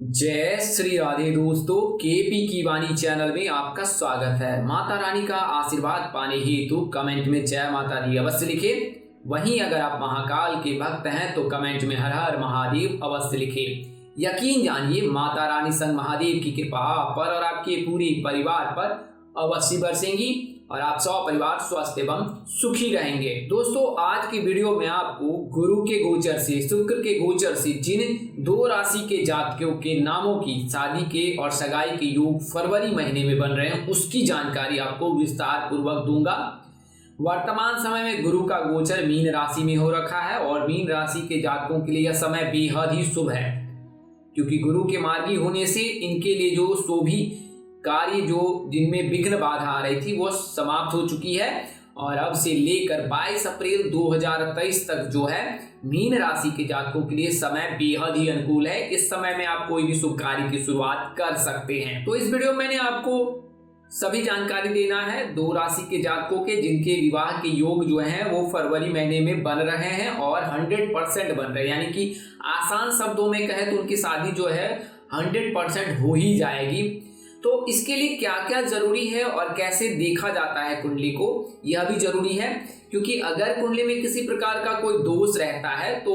जय श्री राधे दोस्तों, केपी की वाणी चैनल में आपका स्वागत है। माता रानी का आशीर्वाद पाने हेतु कमेंट में जय माता दी अवश्य लिखें। वहीं अगर आप महाकाल के भक्त हैं तो कमेंट में हर हर महादेव अवश्य लिखें। यकीन जानिए माता रानी संग महादेव की कृपा आप पर और आपके पूरे परिवार पर अवश्य बरसेंगी और आप सब परिवार स्वस्थ एवं सुखी रहेंगे। दोस्तों, आज की वीडियो में आपको गुरु के गोचर से, शुक्र के गोचर से जिन दो राशि के जातकों के नामों की शादी के और सगाई के योग फरवरी महीने में बन रहे हैं उसकी जानकारी आपको विस्तार पूर्वक दूंगा। वर्तमान समय में गुरु का गोचर मीन राशि में हो रखा है और मीन राशि के जातकों के लिए यह समय बेहद ही शुभ है, क्योंकि गुरु के मार्गी होने से इनके लिए जो शोभी कार्य जो जिनमें विघ्न बाधा आ रही थी वो समाप्त हो चुकी है और अब से लेकर 22 अप्रैल 2023 तक जो है मीन राशि के जातकों के लिए समय बेहद ही अनुकूल है। इस समय में आप कोई भी शुभ कार्य की शुरुआत कर सकते हैं। तो इस वीडियो में मैंने आपको सभी जानकारी देना है दो राशि के जातकों के जिनके विवाह के योग जो हैं वो फरवरी महीने में बन रहे हैं और 100% बन रहे हैं, यानी कि आसान शब्दों में कहे तो उनकी शादी जो है 100% हो ही जाएगी। तो इसके लिए क्या क्या जरूरी है और कैसे देखा जाता है कुंडली को, यह भी जरूरी है, क्योंकि अगर कुंडली में किसी प्रकार का कोई दोष रहता है तो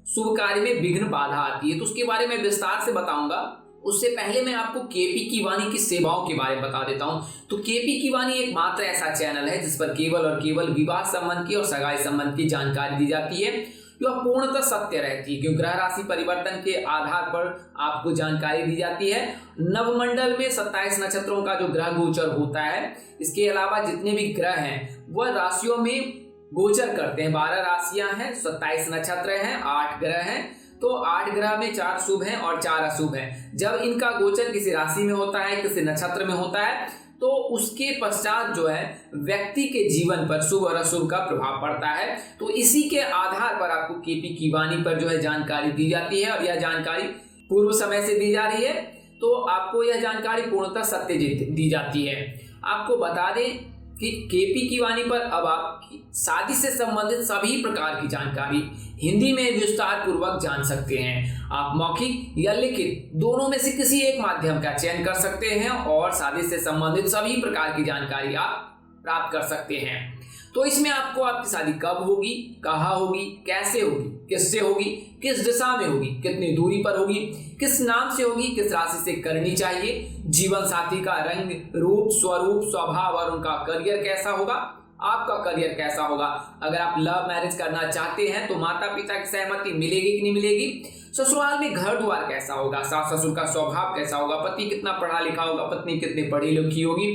शुभ कार्य में विघ्न बाधा आती है। तो उसके बारे में विस्तार से बताऊंगा। उससे पहले मैं आपको केपी की वाणी की सेवाओं के बारे में बता देता हूं। तो केपी की वाणी एक मात्र ऐसा चैनल है जिस पर केवल और केवल विवाह संबंध की और सगाई संबंध की जानकारी दी जाती है, जो पूर्णतः सत्य रहती है, क्योंकि ग्रह राशि परिवर्तन के आधार पर आपको जानकारी दी जाती है। नवमंडल में 27 नक्षत्रों का जो ग्रह गोचर होता है, इसके अलावा जितने भी ग्रह हैं वह राशियों में गोचर करते हैं। 12 राशियां हैं, 27 नक्षत्र हैं, 8 ग्रह हैं। तो 8 ग्रह में 4 शुभ हैं और 4 अशुभ हैं। जब इनका गोचर किसी राशि में होता है, किसी नक्षत्र में होता है, तो उसके पश्चात जो है व्यक्ति के जीवन पर शुभ और अशुभ का प्रभाव पड़ता है। तो इसी के आधार पर आपको केपी की वाणी पर जो है जानकारी दी जाती है और यह जानकारी पूर्व समय से दी जा रही है, तो आपको यह जानकारी पूर्णतः सत्य दी जाती है। आपको बता दें कि केपी की वाणी पर अब आप शादी से संबंधित सभी प्रकार की जानकारी हिंदी में विस्तार पूर्वक जान सकते हैं। आप मौखिक या लिखित दोनों में से किसी एक माध्यम का चयन कर सकते हैं और शादी से संबंधित सभी प्रकार की जानकारी आप प्राप्त कर सकते हैं। तो इसमें आपको आपकी शादी कब होगी, कहाँ होगी, कैसे होगी, किससे होगी, किस दिशा में होगी, कितनी दूरी पर होगी, किस नाम से होगी, किस राशि से करनी चाहिए, जीवन साथी का रंग, रूप, स्वरूप, स्वभाव और उनका करियर कैसा होगा, आपका करियर कैसा होगा। अगर आप लव मैरिज करना चाहते हैं तो माता पिता की सहमति मिलेगी कि नहीं मिलेगी, ससुराल में घर द्वार कैसा होगा, सास ससुर का स्वभाव कैसा होगा, पति कितना पढ़ा लिखा होगा, पत्नी कितनी पढ़ी लिखी होगी,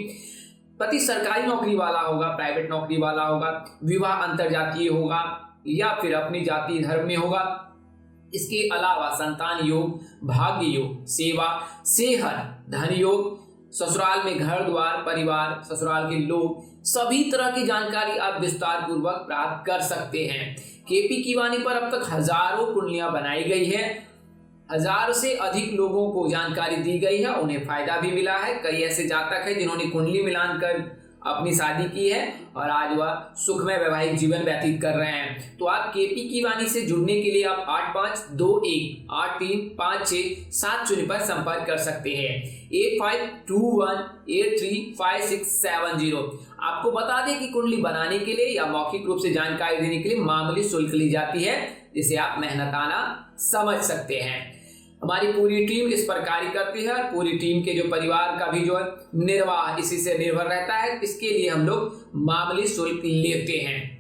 पति सरकारी नौकरी वाला होगा, प्राइवेट नौकरी वाला होगा, विवाह अंतरजातीय होगा या फिर अपनी जाति धर्म में होगा। इसके अलावा संतान योग, भाग्य योग, सेवा, सेहत, धन योग, ससुराल में घर द्वार, परिवार, ससुराल के लोग, सभी तरह की जानकारी आप विस्तार पूर्वक प्राप्त कर सकते हैं। केपी की वाणी पर अब तक हजारों कुंडलियां बनाई गई है, 1000 से अधिक लोगों को जानकारी दी गई है, उन्हें फायदा भी मिला है। कई ऐसे जातक हैं जिन्होंने कुंडली मिलान कर अपनी शादी की है और आज वह सुखमय वैवाहिक जीवन व्यतीत कर रहे हैं। तो आप केपी की वाणी से जुड़ने के लिए आप 8521835670 पर संपर्क कर सकते हैं। 8521835670। आपको बता दें कि कुंडली बनाने के लिए या मौखिक रूप से जानकारी देने के लिए मामूली शुल्क ली जाती है, जिसे आप मेहनताना समझ सकते हैं। हमारी पूरी टीम इस पर कार्य करती है और पूरी टीम के जो परिवार का भी जो है निर्वाह इसी से निर्भर रहता है। इसके लिए हम लोग मामूली शुल्क लेते हैं।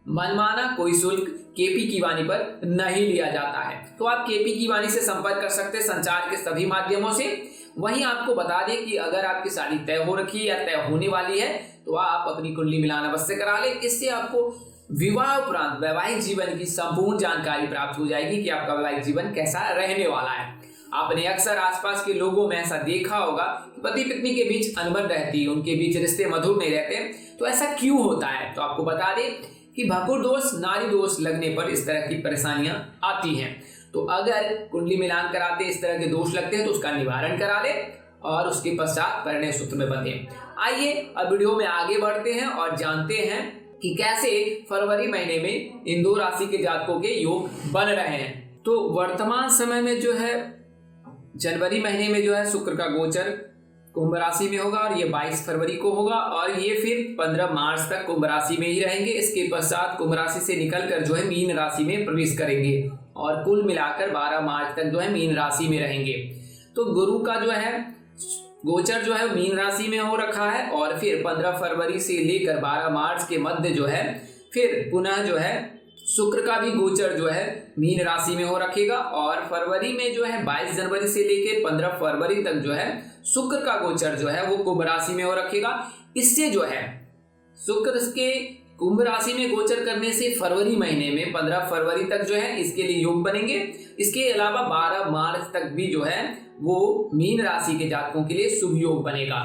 मनमाना कोई शुल्क केपी की वाणी पर नहीं लिया जाता है। तो आप केपी की वाणी से संपर्क कर सकते हैं संचार के सभी माध्यमों से। वहीं आपको बता दें कि अगर आपकी शादी तय हो रखी है या तय होने वाली है तो आप अपनी कुंडली मिलान अवश्य करा लें। इससे आपको विवाह उपरांत वैवाहिक जीवन की संपूर्ण जानकारी प्राप्त हो जाएगी कि आपका वैवाहिक जीवन कैसा रहने वाला है। आपने अक्सर आसपास के लोगों में ऐसा देखा होगा कि पति पत्नी के बीच अनबन रहती है, उनके बीच रिश्ते मधुर नहीं रहते। तो ऐसा क्यों होता है? तो आपको बता दें कि भकुर दोष, नारी दोष लगने पर इस तरह की परेशानियां आती हैं। तो अगर कुंडली मिलान कराते इस तरह के दोष लगते हैं तो उसका निवारण करा ले और उसके पश्चात परिणय सूत्र में बंधे। आइए अब वीडियो में आगे बढ़ते हैं और जानते हैं कि कैसे फरवरी महीने में इन दो राशि के जातकों के योग बन रहे हैं। तो वर्तमान समय में जो है जनवरी महीने में जो है शुक्र का गोचर कुंभ राशि में होगा और ये 22 फरवरी को होगा और ये फिर 15 मार्च तक कुंभ राशि में ही रहेंगे। इसके पश्चात कुंभ राशि से निकलकर जो है मीन राशि में प्रवेश करेंगे और कुल मिलाकर 12 मार्च तक जो है मीन राशि में रहेंगे। तो गुरु का जो है गोचर जो है मीन राशि में हो रखा है और फिर 15 फरवरी से लेकर 12 मार्च के मध्य जो है फिर पुनः जो है शुक्र का भी गोचर जो है मीन राशि में हो रखेगा और फरवरी में जो है 22 जनवरी से लेकर 15 फरवरी तक जो है शुक्र का गोचर जो है वो कुंभ राशि में हो रखेगा। इससे जो है शुक्र के कुंभ राशि में गोचर करने से फरवरी महीने में 15 फरवरी तक जो है इसके लिए योग बनेंगे। इसके अलावा 12 मार्च तक भी जो है वो मीन राशि के जातकों के लिए शुभ योग बनेगा।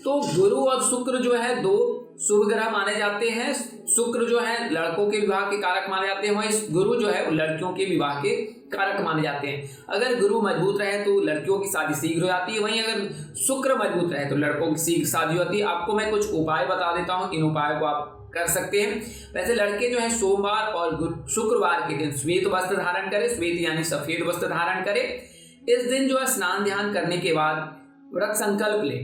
तो गुरु और शुक्र जो है दो शुभ ग्रह माने जाते हैं। शुक्र जो है लड़कों के विवाह के कारक माने जाते हैं, वहीं गुरु जो है लड़कियों के विवाह के कारक माने जाते हैं। अगर गुरु मजबूत रहे तो लड़कियों की शादी शीघ्र हो जाती है, वहीं अगर शुक्र मजबूत रहे तो लड़कों की शीघ्र शादी होती है। आपको मैं कुछ उपाय बता देता हूँ, इन उपायों को आप कर सकते हैं। वैसे लड़के जो है सोमवार और शुक्रवार के दिन श्वेत वस्त्र धारण करें, श्वेत यानी सफेद वस्त्र धारण करें। इस दिन जो है स्नान ध्यान करने के बाद व्रत संकल्प ले,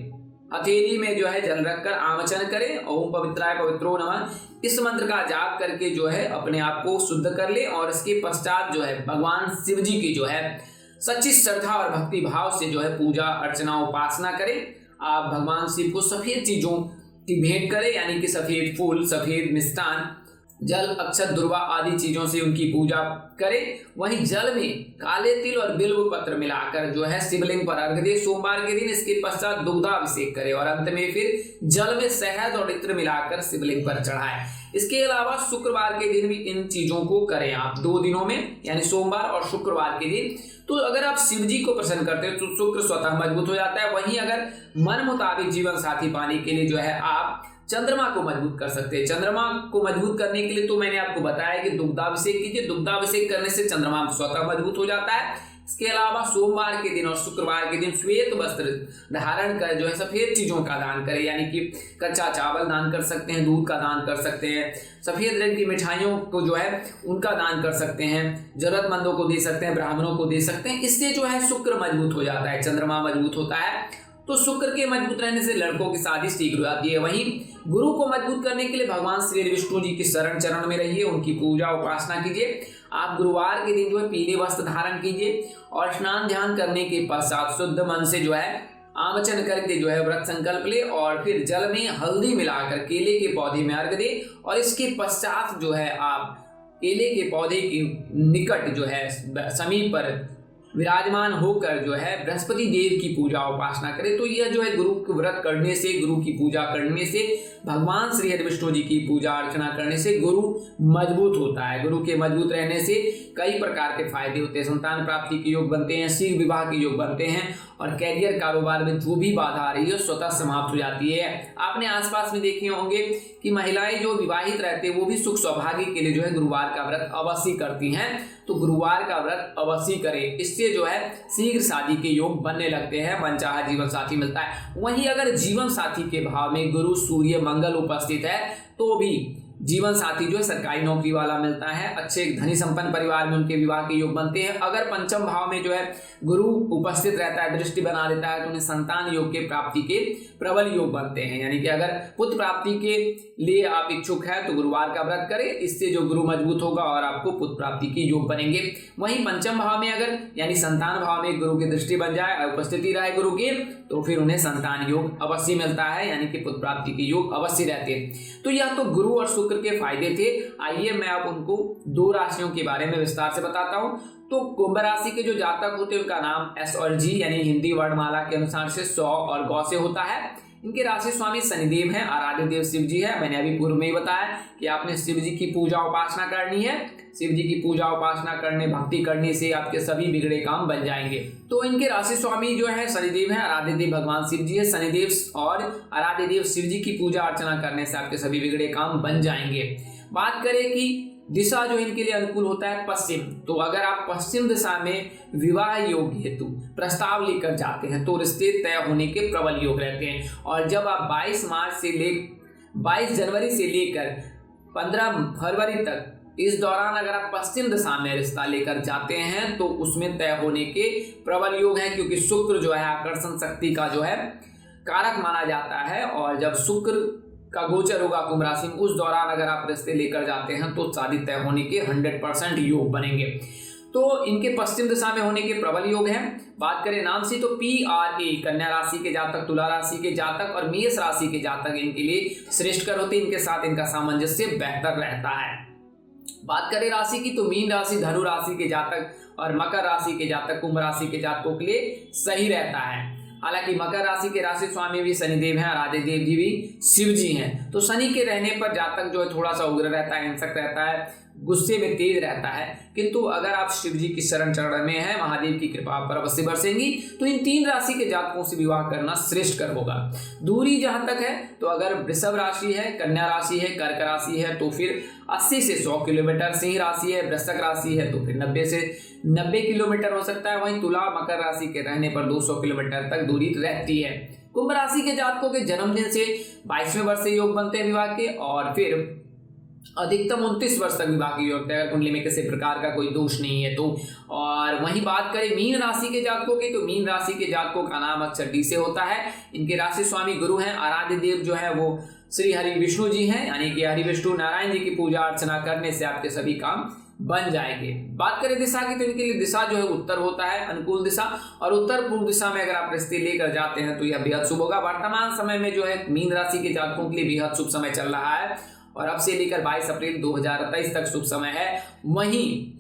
हथेली में जो है जल रखकर आमचन करें, ओम पवित्राय पवित्रो नमः इस मंत्र का जाप करके जो है अपने आप को शुद्ध कर ले और इसके पश्चात जो है भगवान शिव जी की जो है सच्ची श्रद्धा और भक्ति भाव से जो है पूजा अर्चना उपासना करें। आप भगवान शिव को सफेद चीजों की भेंट करें, यानी कि सफेद फूल, सफेद मिष्टान, जल, अक्षत, दुर्वा आदि चीजों से उनकी पूजा करें। वहीं जल में काले तिल और बिल्व पत्र मिलाकर जो है शिवलिंग पर अर्घ दे सोमवार के दिन। इसके पश्चात दुग्धाभिषेक करें और अंत में फिर जल में शहद और इत्र मिलाकर शिवलिंग पर चढ़ाएं। इसके अलावा शुक्रवार के दिन भी इन चीजों को करें आप 2 दिनों में, यानी सोमवार और शुक्रवार के दिन। तो अगर आप शिव जी को प्रसन्न करते हैं तो शुक्र स्वतः मजबूत हो जाता है। वहीं अगर मन मुताबिक जीवन साथी पाने के लिए जो है आप चंद्रमा को मजबूत कर सकते हैं। चंद्रमा को मजबूत करने के लिए तो मैंने आपको बताया कि दुग्धाभिषेक कीजिए। दुग्धाभिषेक करने से चंद्रमा स्वतः मजबूत हो जाता है। इसके अलावा सोमवार के दिन और शुक्रवार के दिन श्वेत वस्त्र धारण कर जो है सफेद चीजों का दान करें, यानी कि कच्चा चावल दान कर सकते हैं, दूध का दान कर सकते हैं, सफेद रंग की मिठाइयों को जो है उनका दान कर सकते हैं, जरूरतमंदों को दे सकते हैं, ब्राह्मणों को दे सकते हैं। इससे जो है शुक्र मजबूत हो जाता है, चंद्रमा मजबूत होता है। तो शुक्र के मजबूत रहने से लड़कों की शादी शीघ्र हो जाती है। वहीं गुरु को मजबूत करने के लिए भगवान श्री विष्णु जी की शरण चरण में रहिए, उनकी पूजा उपासना कीजिए। आप गुरुवार के दिन जो है पीले वस्त्र धारण कीजिए और स्नान ध्यान करने के पश्चात शुद्ध मन से जो है आमचन करके जो है व्रत संकल्प ले और फिर जल में हल्दी मिलाकर केले के पौधे में अर्घ दे और इसके पश्चात जो है आप केले के पौधे के निकट जो है समीप पर विराजमान होकर जो है बृहस्पति देव की पूजा उपासना करें। तो यह जो है गुरु के व्रत करने से, गुरु की पूजा करने से, भगवान श्री हरि विष्णु जी की पूजा अर्चना करने से गुरु मजबूत होता है। गुरु के मजबूत रहने से कई प्रकार के फायदे होते हैं। संतान प्राप्ति के योग बनते हैं, शीघ्र विवाह के योग बनते हैं और कैरियर कारोबार में जो भी बाधा आ रही है स्वतः समाप्त हो जाती है। आपने आसपास में देखे होंगे कि महिलाएं जो विवाहित रहते हैं वो भी सुख सौभाग्य के लिए जो है गुरुवार का व्रत अवश्य करती हैं। तो गुरुवार का व्रत अवश्य करें, इससे जो है शीघ्र शादी के योग बनने लगते हैं, मनचाहा जीवन साथी मिलता है। वहीं अगर जीवन साथी के भाव में गुरु, सूर्य, मंगल उपस्थित है तो भी जीवन साथी जो है सरकारी नौकरी वाला मिलता है, अच्छे धनी संपन्न परिवार में उनके विवाह के योग बनते हैं। अगर पंचम भाव में जो है गुरु उपस्थित रहता है, दृष्टि बना देता है, तो उन्हें संतान योग के प्राप्ति के प्रबल योग बनते हैं। यानी कि अगर पुत्र प्राप्ति के लिए आप इच्छुक है तो गुरुवार का व्रत करें, इससे जो गुरु मजबूत होगा और आपको पुत्र प्राप्ति के योग बनेंगे। वहीं पंचम भाव में अगर यानी संतान भाव में गुरु की दृष्टि बन जाए, उपस्थिति रहे गुरु की, तो फिर उन्हें संतान योग अवश्य मिलता है, यानी कि पुत्र प्राप्ति के योग अवश्य रहते हैं। तो यह तो गुरु और शुक्र के फायदे थे। आइए मैं आप उनको 2 राशियों के बारे में विस्तार से बताता हूं। तो कुंभ राशि के जो जातक होते हैं उनका नाम एस और जी यानी हिंदी वर्णमाला के अनुसार से सौ और गौ से होता है। इनके राशि स्वामी शनिदेव हैं, आराध्य देव शिव जी है। मैंने अभी पूर्व में ही बताया कि आपने शिव जी की पूजा उपासना करनी है। शिव जी की पूजा उपासना करने, भक्ति करने से आपके सभी बिगड़े काम बन जाएंगे। तो इनके राशि स्वामी जो है शनिदेव है, आराध्य देव भगवान शिव जी है। शनिदेव और आराध्य देव शिव जी की पूजा अर्चना करने से आपके सभी बिगड़े काम बन जाएंगे। बात करें कि दिशा जो इनके लिए अनुकूल होता है पश्चिम, तो अगर आप पश्चिम दिशा में विवाह योग हेतु प्रस्ताव लेकर जाते हैं तो रिश्ते तय होने के प्रबल योग रहते हैं। और जब आप 22 जनवरी से लेकर 15 फरवरी तक इस दौरान अगर आप पश्चिम दिशा में रिश्ता लेकर जाते हैं तो उसमें तय होने के प्रबल योग हैं, क्योंकि शुक्र जो है आकर्षण शक्ति का जो है कारक माना जाता है। और जब शुक्र का गोचर होगा कुंभ राशि में, उस दौरान अगर आप रिश्ते लेकर जाते हैं तो शादी तय होने के 100% योग बनेंगे। तो इनके पश्चिम दिशा में होने के प्रबल योग हैं। बात करें नाम से तो PRA कन्या राशि के जातक, तुला राशि के जातक और मेष राशि के जातक इनके लिए श्रेष्ठकर होते हैं। इनके साथ इनका सामंजस्य बेहतर रहता है। बात करें राशि की तो मीन राशि, धनु राशि के जातक और मकर राशि के जातक, कुंभ राशि के जातकों के लिए सही रहता है। हालांकि मकर राशि के राशि स्वामी भी शनिदेव हैं और आदिदेव जी भी शिव जी हैं। तो शनि के रहने पर जातक जो है थोड़ा सा उग्र रहता है, हिंसक रहता है, गुस्से में तेज रहता है। किंतु अगर आप शिव जी की शरण चरण में हैं, महादेव की कृपा पर अवश्य बरसेंगी, तो इन 3 राशि के जातकों से विवाह करना श्रेष्ठकर होगा। दूरी जहां तक है तो अगर वृषभ राशि है, कन्या राशि है, कर्क राशि है तो फिर 80 से 100 किलोमीटर, सिंह राशि है, वृश्चिक राशि है तो फिर 90 से 90 किलोमीटर हो सकता है। वहीं तुला मकर राशि के रहने पर 200 किलोमीटर तक दूरी रहती है। कुंभ राशि के जातकों के जन्मदिन से 22वें वर्ष से योग बनते हैं विवाह के, और फिर अधिकतम 29 वर्ष तक विवाह की योग है अगर कुंडली में किसी प्रकार का कोई दोष नहीं है तो। और वहीं बात करें मीन राशि के जातकों की तो मीन राशि के जातकों का नाम अक्षर डी से होता है। इनके राशि स्वामी गुरु हैं। आराध्य देव जो है वो श्री हरि विष्णु जी हैं, यानी कि हरि विष्णु नारायण जी की पूजा अर्चना करने से आपके सभी काम बन जाएंगे। बात करें दिशा की तो इनके लिए दिशा जो है उत्तर होता है, अनुकूल दिशा। और उत्तर पूर्व दिशा में अगर आप रिश्ते लेकर जाते हैं तो यह बेहद शुभ होगा। वर्तमान समय में जो है मीन राशि के जातकों के लिए बेहद शुभ समय चल रहा है और अब से लेकर 22 अप्रैल 2023 तक शुभ समय है। वहीं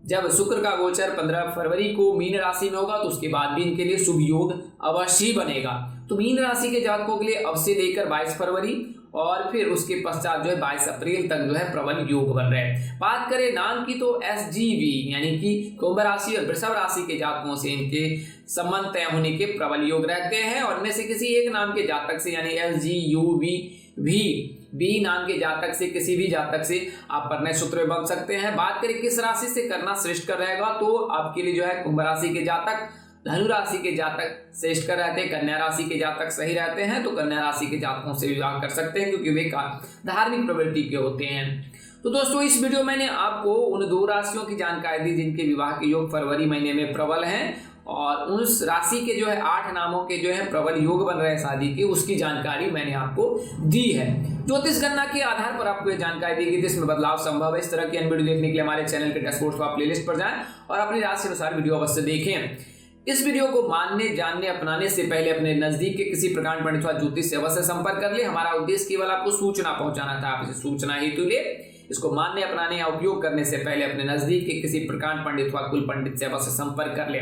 जब शुक्र का गोचर 15 फरवरी को मीन राशि में होगा तो उसके बाद भी इनके लिए शुभ योग अवश्य बनेगा। तो मीन राशि के जातकों के लिए अब से लेकर 22 फरवरी और फिर उसके पश्चात जो है 22 अप्रैल तक जो है प्रबल योग बन रहे हैं। बात करें नाम की तो SGV यानी कि कुंभ राशि और वृषभ राशि के जातकों से इनके संबंध तय होने के प्रबल योग रहते हैं। और इनमें से किसी एक नाम के जातक से यानी SGUV नाम के जातक से, किसी भी जातक से आप परिणय सूत्र बन सकते हैं। बात करें किस राशि से करना श्रेष्ठ कर रहेगा तो आपके लिए जो है कुंभ राशि के जातक, धनु राशि के जातक श्रेष्ठ कर रहते हैं, कन्या राशि के जातक सही रहते हैं। तो कन्या राशि के जातकों से विवाह कर सकते हैं क्योंकि वे धार्मिक प्रवृत्ति के होते हैं। तो दोस्तों इस वीडियो मैंने आपको उन 2 राशियों की जानकारी दी जिनके विवाह के योग फरवरी महीने में प्रबल हैं, और उस राशि के जो है 8 नामों के जो है प्रबल योग बन रहे हैं शादी के, उसकी जानकारी मैंने आपको दी है। ज्योतिष गणना के आधार पर आपको ये जानकारी दी गई, जिसमें बदलाव संभव है। इस तरह की अन्य वीडियो देखने के लिए हमारे चैनल के डैशबोर्ड पर आप प्लेलिस्ट पर जाएं और अपनी राशि अनुसार वीडियो अवश्य देखें। इस वीडियो को मानने, जानने, अपनाने से पहले अपने नजदीक के किसी प्रकार पंडित अथवा ज्योतिष से अवश्य संपर्क कर ले। हमारा उद्देश्य केवल आपको सूचना पहुंचाना था, आप इसे सूचना हेतु ले। इसको मानने, अपनाने या उपयोग करने से पहले अपने नजदीक के किसी प्रकार पंडित अथवा कुल पंडित से अवश्य संपर्क कर ले।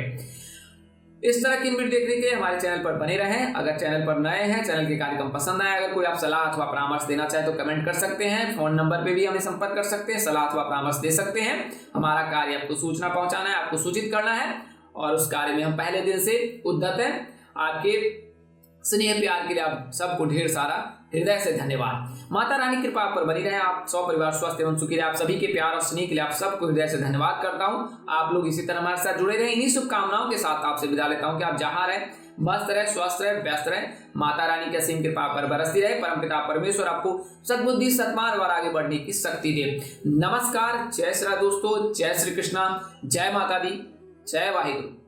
इस तरह की वीडियो देखने के लिए हमारे चैनल पर बने रहें। अगर चैनल पर नए हैं, चैनल के कार्यक्रम पसंद आए, अगर कोई आप सलाह अथवा परामर्श देना चाहे तो कमेंट कर सकते हैं। फोन नंबर पे भी हमें संपर्क कर सकते हैं, सलाह अथवा परामर्श दे सकते हैं। हमारा कार्य आपको सूचना पहुंचाना है, आपको सूचित करना है और उस कार्य में हम पहले दिन से उद्यत हैं। आपके स्नेह प्यार के लिए आप सबको ढेर सारा हृदय से धन्यवाद। माता रानी कृपा पर बनी रहे, आप सब परिवार स्वस्थ एवं सुखी रहे। आप सभी के प्यार और स्नेह के लिए आप सबको हृदय से धन्यवाद करता हूं। आप लोग इसी तरह हमारे साथ जुड़े रहे। इन्हीं शुभकामनाओं के साथ आपसे विदा लेता हूं कि आप जहां रहे मस्त रहे, स्वस्थ रहे, व्यस्त रहे। माता रानी की असीम कृपा पर बरसती रहे। परमपिता परमेश्वर आपको सद्बुद्धि, सद्मार्ग और आगे बढ़ने की शक्ति दे। नमस्कार, जय श्री राम दोस्तों, जय श्री कृष्णा, जय माता दी, जय वाहिगुरु।